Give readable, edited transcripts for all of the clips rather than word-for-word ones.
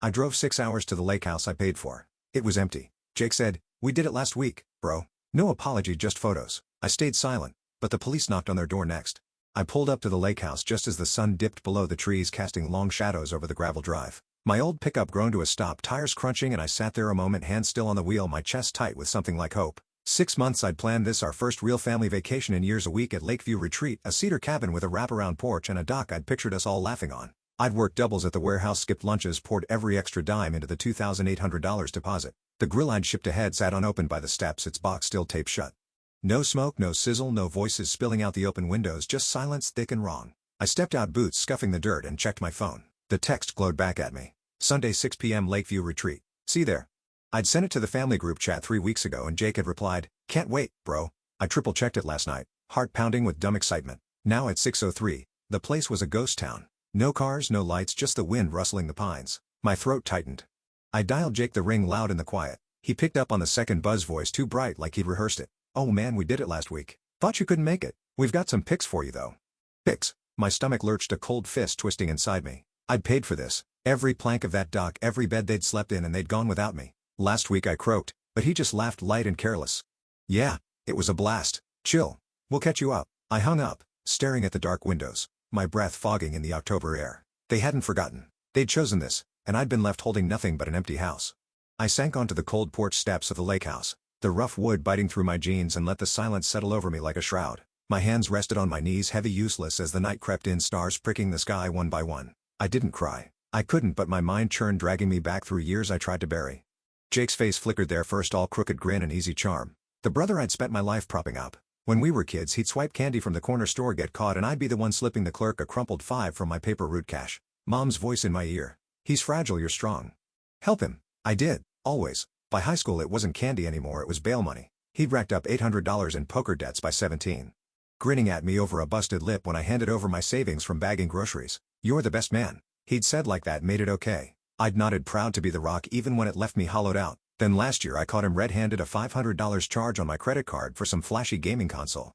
I drove 6 hours to the lake house I paid for. It was empty. Jake said, "We did it last week, bro." No apology, just photos. I stayed silent, but the police knocked on their door next. I pulled up to the lake house just as the sun dipped below the trees, casting long shadows over the gravel drive. My old pickup groaned to a stop, tires crunching, and I sat there a moment, hands still on the wheel, my chest tight with something like hope. 6 months I'd planned this, our first real family vacation in years, a week at Lakeview Retreat, a cedar cabin with a wraparound porch and a dock I'd pictured us all laughing on. I'd worked doubles at the warehouse, skipped lunches, poured every extra dime into the $2,800 deposit. The grill I'd shipped ahead sat unopened by the steps, its box still taped shut. No smoke, no sizzle, no voices spilling out the open windows, just silence thick and wrong. I stepped out, boots scuffing the dirt, and checked my phone. The text glowed back at me. Sunday 6 p.m. Lakeview Retreat. See there. I'd sent it to the family group chat 3 weeks ago and Jake had replied, "Can't wait, bro." I triple-checked it last night, heart pounding with dumb excitement. Now at 6:03, the place was a ghost town. No cars, no lights, just the wind rustling the pines. My throat tightened. I dialed Jake the ring loud in the quiet. He picked up on the second buzz, voice too bright like he'd rehearsed it. "Oh man, we did it last week. Thought you couldn't make it. We've got some pics for you though." Pics? My stomach lurched, a cold fist twisting inside me. I'd paid for this. Every plank of that dock, every bed they'd slept in, and they'd gone without me. Last week I croaked, but he just laughed light and careless. "Yeah, it was a blast. Chill. We'll catch you up." I hung up, staring at the dark windows, my breath fogging in the October air. They hadn't forgotten. They'd chosen this, and I'd been left holding nothing but an empty house. I sank onto the cold porch steps of the lake house, the rough wood biting through my jeans, and let the silence settle over me like a shroud. My hands rested on my knees, heavy, useless, as the night crept in, stars pricking the sky one by one. I didn't cry. I couldn't, but my mind churned, dragging me back through years I tried to bury. Jake's face flickered there first, all crooked grin and easy charm. The brother I'd spent my life propping up. When we were kids, he'd swipe candy from the corner store, get caught, and I'd be the one slipping the clerk a crumpled $5 from my paper route cash. Mom's voice in my ear. "He's fragile, you're strong. Help him." I did, always. By high school it wasn't candy anymore, it was bail money. He'd racked up $800 in poker debts by 17. Grinning at me over a busted lip when I handed over my savings from bagging groceries. "You're the best man." He'd said like that made it okay. I'd nodded, proud to be the rock even when it left me hollowed out. Then last year I caught him red-handed, a $500 charge on my credit card for some flashy gaming console.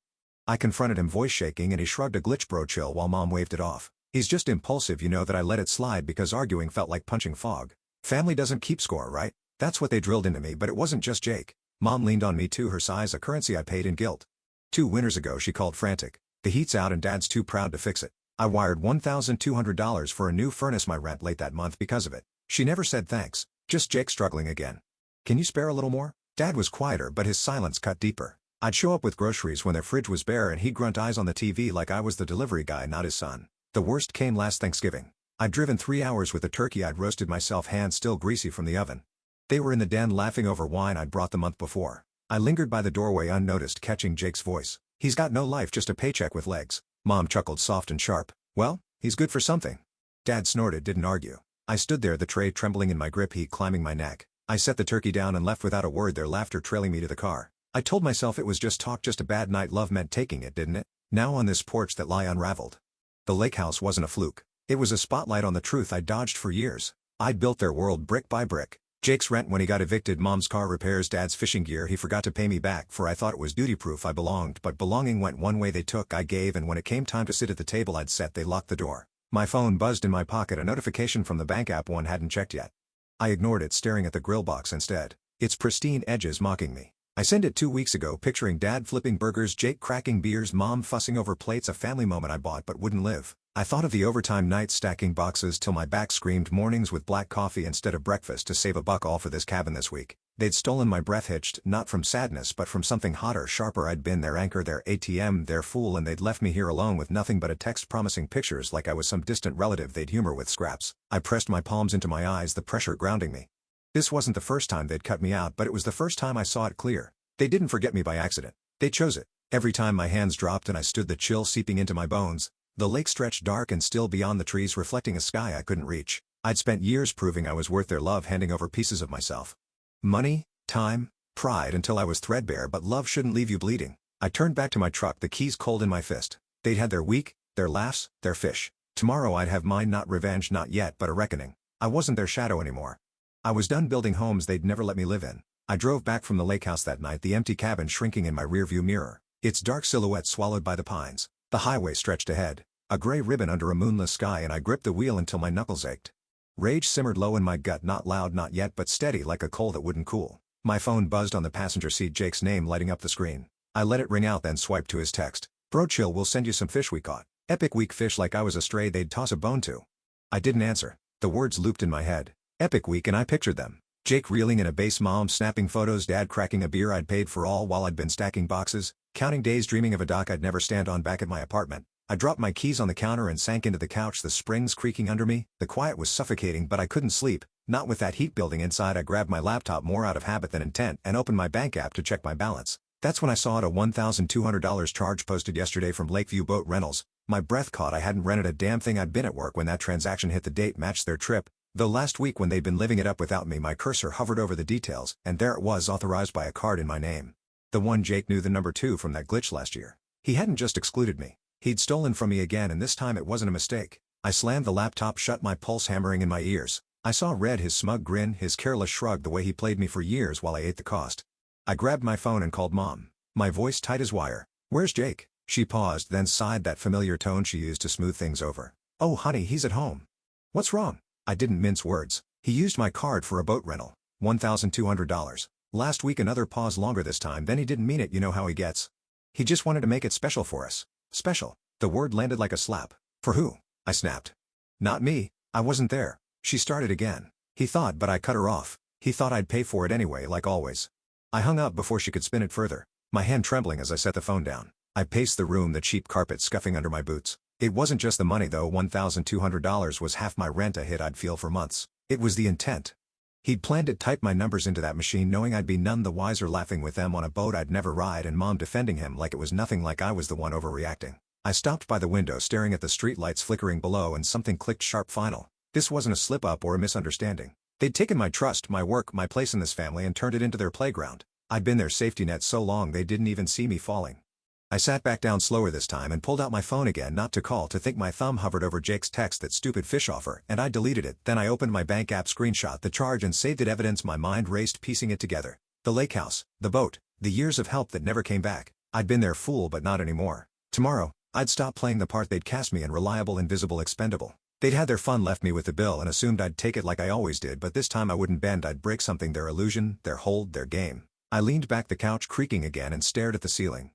I confronted him, voice shaking, and he shrugged a glitch, "Bro, chill," while Mom waved it off. "He's just impulsive, you know that I let it slide because arguing felt like punching fog. Family doesn't keep score, right?" That's what they drilled into me, but it wasn't just Jake. Mom leaned on me too, her size a currency I paid in guilt. 2 winters ago she called frantic. "The heat's out and Dad's too proud to fix it." I wired $1,200 for a new furnace, my rent late that month because of it. She never said thanks, just Jake struggling again. "Can you spare a little more?" Dad was quieter, but his silence cut deeper. I'd show up with groceries when their fridge was bare and he'd grunt, eyes on the TV like I was the delivery guy, not his son. The worst came last Thanksgiving. I'd driven 3 hours with the turkey I'd roasted myself, hands still greasy from the oven. They were in the den laughing over wine I'd brought the month before. I lingered by the doorway unnoticed, catching Jake's voice. "He's got no life, just a paycheck with legs." Mom chuckled soft and sharp. "Well, he's good for something." Dad snorted, didn't argue. I stood there, the tray trembling in my grip, heat climbing my neck. I set the turkey down and left without a word, their laughter trailing me to the car. I told myself it was just talk, just a bad night. Love meant taking it, didn't it? Now on this porch that lie unraveled. The lake house wasn't a fluke. It was a spotlight on the truth I'd dodged for years. I'd built their world brick by brick. Jake's rent when he got evicted, Mom's car repairs, Dad's fishing gear he forgot to pay me back for. I thought it was duty proof I belonged, but belonging went one way, they took, I gave, and when it came time to sit at the table I'd set, they locked the door. My phone buzzed in my pocket, a notification from the bank app one hadn't checked yet. I ignored it, staring at the grill box instead, its pristine edges mocking me. I sent it 2 weeks ago, picturing Dad flipping burgers, Jake cracking beers, Mom fussing over plates, a family moment I bought but wouldn't live. I thought of the overtime nights stacking boxes till my back screamed, mornings with black coffee instead of breakfast to save $1 all for this cabin this week. They'd stolen my breath, hitched, not from sadness but from something hotter, sharper. I'd been their anchor, their ATM, their fool, and they'd left me here alone with nothing but a text promising pictures like I was some distant relative they'd humor with scraps. I pressed my palms into my eyes, the pressure grounding me. This wasn't the first time they'd cut me out, but it was the first time I saw it clear. They didn't forget me by accident. They chose it. Every time my hands dropped and I stood, the chill seeping into my bones. The lake stretched dark and still beyond the trees, reflecting a sky I couldn't reach. I'd spent years proving I was worth their love, handing over pieces of myself. Money, time, pride, until I was threadbare, but love shouldn't leave you bleeding. I turned back to my truck, the keys cold in my fist. They'd had their week, their laughs, their fish. Tomorrow I'd have mine, not revenge, not yet, but a reckoning. I wasn't their shadow anymore. I was done building homes they'd never let me live in. I drove back from the lake house that night, the empty cabin shrinking in my rearview mirror, its dark silhouette swallowed by the pines. The highway stretched ahead, a gray ribbon under a moonless sky, and I gripped the wheel until my knuckles ached. Rage simmered low in my gut, not loud not yet but steady like a coal that wouldn't cool. My phone buzzed on the passenger seat, Jake's name lighting up the screen. I let it ring out then swiped to his text. Bro chill, we'll send you some fish we caught. Epic week fish like I was a stray they'd toss a bone to. I didn't answer. The words looped in my head. Epic week and I pictured them. Jake reeling in a base, mom snapping photos, dad cracking a beer I'd paid for all while I'd been stacking boxes, counting days dreaming of a dock I'd never stand on back at my apartment. I dropped my keys on the counter and sank into the couch, the springs creaking under me. The quiet was suffocating but I couldn't sleep, not with that heat building inside. I grabbed my laptop more out of habit than intent and opened my bank app to check my balance. That's when I saw it, a $1,200 charge posted yesterday from Lakeview Boat Rentals. My breath caught. I hadn't rented a damn thing. I'd been at work when that transaction hit. The date matched their trip, though last week when they'd been living it up without me. My cursor hovered over the details, and there it was, authorized by a card in my name. The one Jake knew, the number 2 from that glitch last year. He hadn't just excluded me. He'd stolen from me again, and this time it wasn't a mistake. I slammed the laptop shut, my pulse hammering in my ears. I saw red, his smug grin, his careless shrug, the way he played me for years while I ate the cost. I grabbed my phone and called Mom. My voice tight as wire. "Where's Jake?" She paused, then sighed, that familiar tone she used to smooth things over. "Oh honey, he's at home." "What's wrong?" I didn't mince words. "He used my card for a boat rental. $1,200. Last week." Another pause, longer this time. "Then he didn't mean it, you know how he gets. He just wanted to make it special for us." "Special?" The word landed like a slap. "For who?" I snapped. "Not me. I wasn't there." She started again. "He thought," but I cut her off. "He thought I'd pay for it anyway, like always." I hung up before she could spin it further, my hand trembling as I set the phone down. I paced the room, the cheap carpet scuffing under my boots. It wasn't just the money though. $1,200 was half my rent, a hit I'd feel for months. It was the intent. He'd planned it, typed my numbers into that machine knowing I'd be none the wiser, laughing with them on a boat I'd never ride, and Mom defending him like it was nothing, like I was the one overreacting. I stopped by the window, staring at the street lights flickering below, and something clicked sharp. Final. This wasn't a slip-up or a misunderstanding. They'd taken my trust, my work, my place in this family, and turned it into their playground. I'd been their safety net so long they didn't even see me falling. I sat back down slower this time and pulled out my phone again, not to call, to think. My thumb hovered over Jake's text, that stupid fish offer, and I deleted it. Then I opened my bank app, screenshot the charge, and saved it. Evidence. My mind raced, piecing it together. The lake house, the boat, the years of help that never came back. I'd been their fool, but not anymore. Tomorrow, I'd stop playing the part they'd cast me in, reliable, invisible, expendable. They'd had their fun, left me with the bill, and assumed I'd take it like I always did, but this time I wouldn't bend. I'd break something, their illusion, their hold, their game. I leaned back, the couch creaking again, and stared at the ceiling.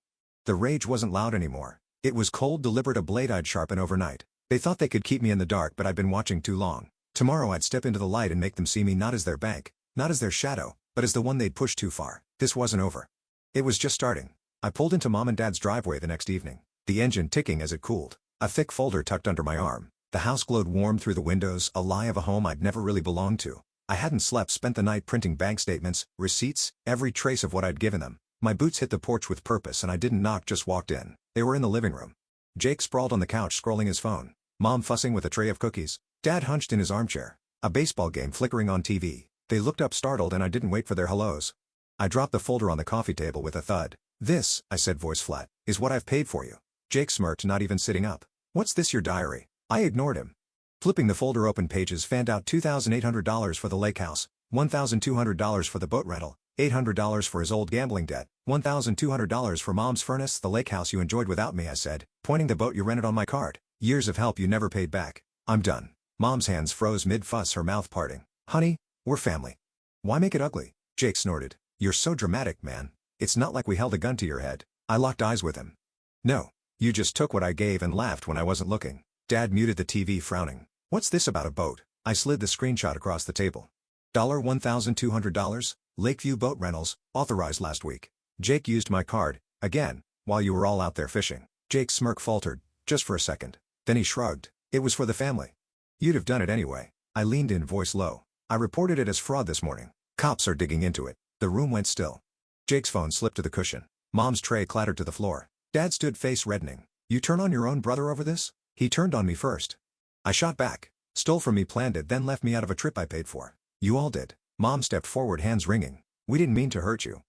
The rage wasn't loud anymore. It was cold, deliberate, a blade I'd sharpen overnight. They thought they could keep me in the dark, but I'd been watching too long. Tomorrow I'd step into the light and make them see me not as their bank, not as their shadow, but as the one they'd pushed too far. This wasn't over. It was just starting. I pulled into Mom and Dad's driveway the next evening, the engine ticking as it cooled, a thick folder tucked under my arm. The house glowed warm through the windows, a lie of a home I'd never really belonged to. I hadn't slept, spent the night printing bank statements, receipts, every trace of what I'd given them. My boots hit the porch with purpose, and I didn't knock, just walked in. They were in the living room. Jake sprawled on the couch scrolling his phone. Mom fussing with a tray of cookies. Dad hunched in his armchair. A baseball game flickering on TV. They looked up startled, and I didn't wait for their hellos. I dropped the folder on the coffee table with a thud. "This," I said, voice flat, "is what I've paid for you." Jake smirked, not even sitting up. "What's this, your diary?" I ignored him. Flipping the folder open, pages fanned out. $2,800 for the lake house, $1,200 for the boat rental, $800 for his old gambling debt, $1,200 for Mom's furnace. "The lake house you enjoyed without me," I said, pointing. "The boat you rented on my card. Years of help you never paid back. I'm done." Mom's hands froze mid-fuss, her mouth parting. "Honey, we're family." "Why make it ugly?" Jake snorted. "You're so dramatic, man. It's not like we held a gun to your head." I locked eyes with him. "No. You just took what I gave and laughed when I wasn't looking." Dad muted the TV, frowning. "What's this about a boat?" I slid the screenshot across the table. $1,200, Lakeview Boat Rentals, authorized last week. Jake used my card, again, while you were all out there fishing. Jake's smirk faltered, just for a second. Then he shrugged. "It was for the family. You'd have done it anyway." I leaned in, voice low. "I reported it as fraud this morning. Cops are digging into it." The room went still. Jake's phone slipped to the cushion. Mom's tray clattered to the floor. Dad stood, face reddening. "You turn on your own brother over this?" "He turned on me first." I shot back. "Stole from me, planned it, then left me out of a trip I paid for." "You all did." Mom stepped forward, hands wringing. "We didn't mean to hurt you.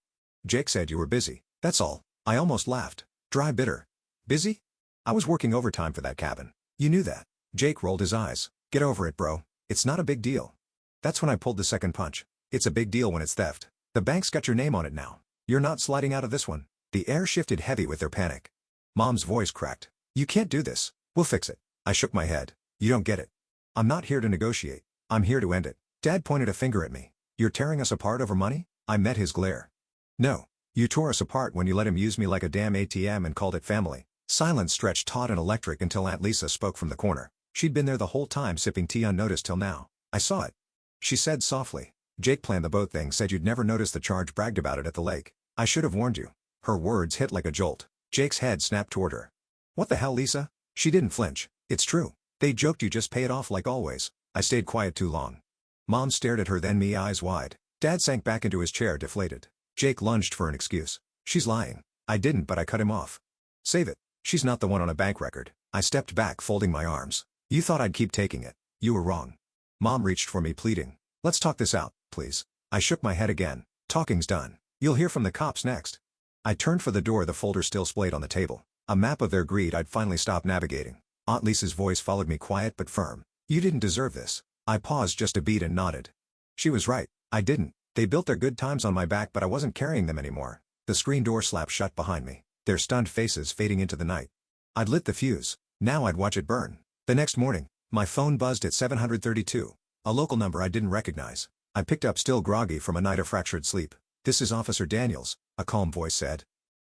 Jake said you were busy, that's all." I almost laughed. Dry, bitter. "Busy? I was working overtime for that cabin. You knew that." Jake rolled his eyes. "Get over it, bro. It's not a big deal." That's when I pulled the second punch. "It's a big deal when it's theft. The bank's got your name on it now. You're not sliding out of this one." The air shifted heavy with their panic. Mom's voice cracked. "You can't do this. We'll fix it." I shook my head. "You don't get it. I'm not here to negotiate. I'm here to end it. Dad pointed a finger at me. You're tearing us apart over money? I met his glare. No. You tore us apart when you let him use me like a damn ATM and called it family. Silence stretched taut and electric until Aunt Lisa spoke from the corner. She'd been there the whole time sipping tea unnoticed till now. I saw it. She said softly. Jake planned the boat thing, said you'd never notice the charge, bragged about it at the lake. I should have warned you. Her words hit like a jolt. Jake's head snapped toward her. What the hell, Lisa? She didn't flinch. It's true. They joked, you just pay it off like always. I stayed quiet too long. Mom stared at her, then me, eyes wide. Dad sank back into his chair, deflated. Jake lunged for an excuse. She's lying. I didn't, but I cut him off. Save it. She's not the one on a bank record. I stepped back, folding my arms. You thought I'd keep taking it. You were wrong. Mom reached for me, pleading. Let's talk this out, please. I shook my head again. Talking's done. You'll hear from the cops next. I turned for the door, the folder still splayed on the table. A map of their greed I'd finally stopped navigating. Aunt Lisa's voice followed me, quiet but firm. You didn't deserve this. I paused just a beat and nodded. She was right. I didn't. They built their good times on my back, but I wasn't carrying them anymore. The screen door slapped shut behind me, their stunned faces fading into the night. I'd lit the fuse. Now I'd watch it burn. The next morning, my phone buzzed at 732. A local number I didn't recognize. I picked up, still groggy from a night of fractured sleep. This is Officer Daniels, a calm voice said.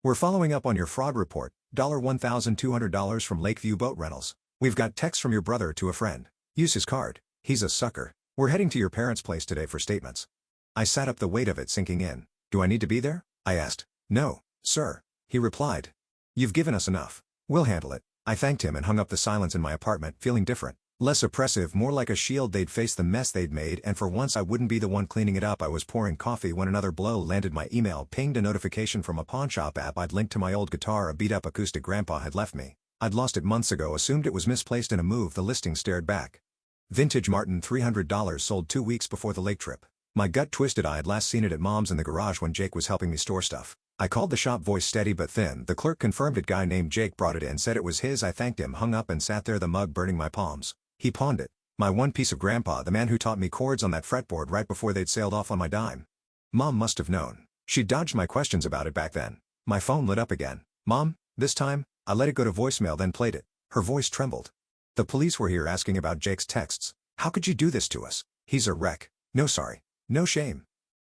We're following up on your fraud report, $1,200 from Lakeview Boat Rentals. We've got text from your brother to a friend. Use his card. He's a sucker. We're heading to your parents' place today for statements. I sat up, the weight of it sinking in. Do I need to be there? I asked. No, sir. He replied. You've given us enough. We'll handle it. I thanked him and hung up. The silence in my apartment, feeling different. Less oppressive, more like a shield. They'd face the mess they'd made, and for once I wouldn't be the one cleaning it up. I was pouring coffee when another blow landed. My email pinged, a notification from a pawnshop app I'd linked to my old guitar, a beat-up acoustic Grandpa had left me. I'd lost it months ago, assumed it was misplaced in a move. The listing stared back. Vintage Martin, $300, sold 2 weeks before the lake trip. My gut twisted. I had last seen it at Mom's in the garage when Jake was helping me store stuff. I called the shop, voice steady but thin. The clerk confirmed it. Guy named Jake brought it in, said it was his. I thanked him, hung up and sat there, the mug burning my palms. He pawned it. My one piece of Grandpa, the man who taught me chords on that fretboard right before they'd sailed off on my dime. Mom must have known. She dodged my questions about it back then. My phone lit up again. Mom, this time, I let it go to voicemail, then played it. Her voice trembled. The police were here asking about Jake's texts. How could you do this to us? He's a wreck. No sorry. No shame.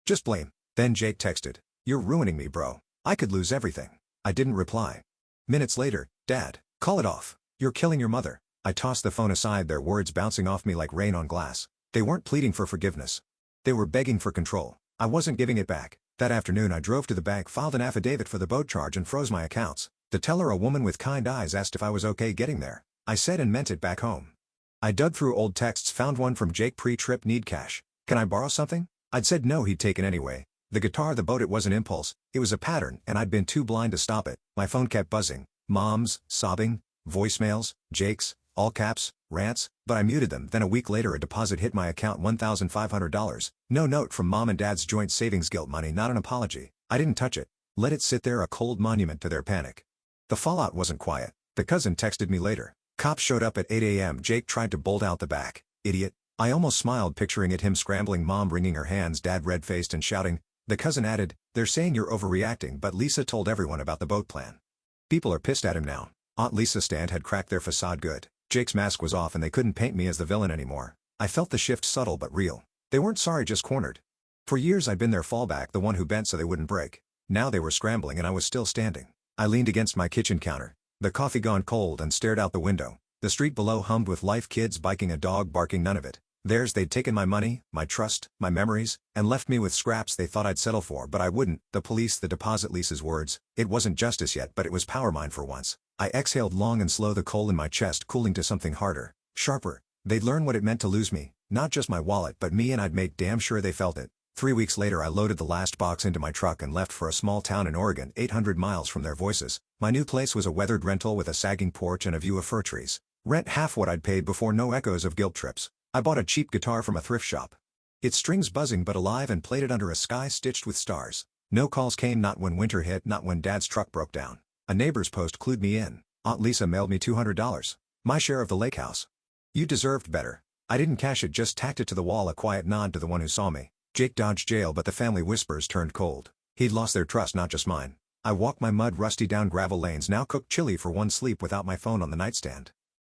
Just blame. Then Jake texted. You're ruining me, bro. I could lose everything. I didn't reply. Minutes later, Dad, call it off. You're killing your mother. I tossed the phone aside, their words bouncing off me like rain on glass. They weren't pleading for forgiveness. They were begging for control. I wasn't giving it back. That afternoon I drove to the bank, filed an affidavit for the boat charge and froze my accounts. The teller, a woman with kind eyes, asked if I was okay getting there. I said and meant it back home. I dug through old texts, found one from Jake pre-trip. Need cash. Can I borrow something? I'd said no, he'd taken anyway. The guitar, the boat, it was an impulse. It was a pattern, and I'd been too blind to stop it. My phone kept buzzing. Mom's, sobbing, voicemails, Jake's, all caps, rants, but I muted them. Then a week later a deposit hit my account, $1,500. No note from Mom and Dad's joint savings, guilt money, not an apology. I didn't touch it. Let it sit there, a cold monument to their panic. The fallout wasn't quiet. The cousin texted me later. Cops showed up at 8 a.m. Jake tried to bolt out the back. Idiot. I almost smiled picturing it, him scrambling, Mom wringing her hands, Dad red-faced and shouting. The cousin added, they're saying you're overreacting, but Lisa told everyone about the boat plan. People are pissed at him now. Aunt Lisa's stand had cracked their facade good. Jake's mask was off and they couldn't paint me as the villain anymore. I felt the shift, subtle but real. They weren't sorry, just cornered. For years I'd been their fallback, the one who bent so they wouldn't break. Now they were scrambling and I was still standing. I leaned against my kitchen counter, the coffee gone cold, and stared out the window. The street below hummed with life, kids biking, a dog barking, none of it. Theirs. They'd taken my money, my trust, my memories, and left me with scraps they thought I'd settle for, but I wouldn't. The police, the deposit, Lisa's words. It wasn't justice yet, but it was power, mine for once. I exhaled long and slow, the coal in my chest cooling to something harder, sharper. They'd learn what it meant to lose me, not just my wallet but me, and I'd make damn sure they felt it. 3 weeks later I loaded the last box into my truck and left for a small town in Oregon, 800 miles from their voices. My new place was a weathered rental with a sagging porch and a view of fir trees. Rent half what I'd paid before, no echoes of guilt trips. I bought a cheap guitar from a thrift shop. Its strings buzzing but alive, and played it under a sky stitched with stars. No calls came, not when winter hit, not when Dad's truck broke down. A neighbor's post clued me in. Aunt Lisa mailed me $200. My share of the lake house. You deserved better. I didn't cash it, just tacked it to the wall, a quiet nod to the one who saw me. Jake dodged jail, but the family whispers turned cold. He'd lost their trust, not just mine. I walked my mud rusty down gravel lanes, now cooked chili for one, sleep without my phone on the nightstand.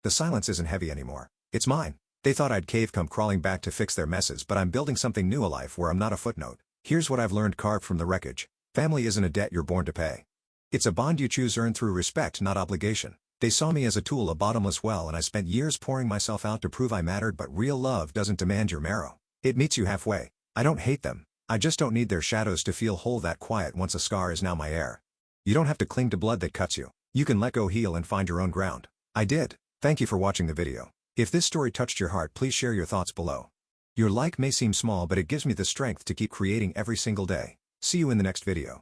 The silence isn't heavy anymore. It's mine. They thought I'd cave, come crawling back to fix their messes, but I'm building something new, a life where I'm not a footnote. Here's what I've learned carved from the wreckage. Family isn't a debt you're born to pay. It's a bond you choose, earn through respect, not obligation. They saw me as a tool, a bottomless well, and I spent years pouring myself out to prove I mattered, but real love doesn't demand your marrow. It meets you halfway. I don't hate them. I just don't need their shadows to feel whole. That quiet once a scar is now my air. You don't have to cling to blood that cuts you. You can let go, heal, and find your own ground. I did. Thank you for watching the video. If this story touched your heart, please share your thoughts below. Your like may seem small, but it gives me the strength to keep creating every single day. See you in the next video.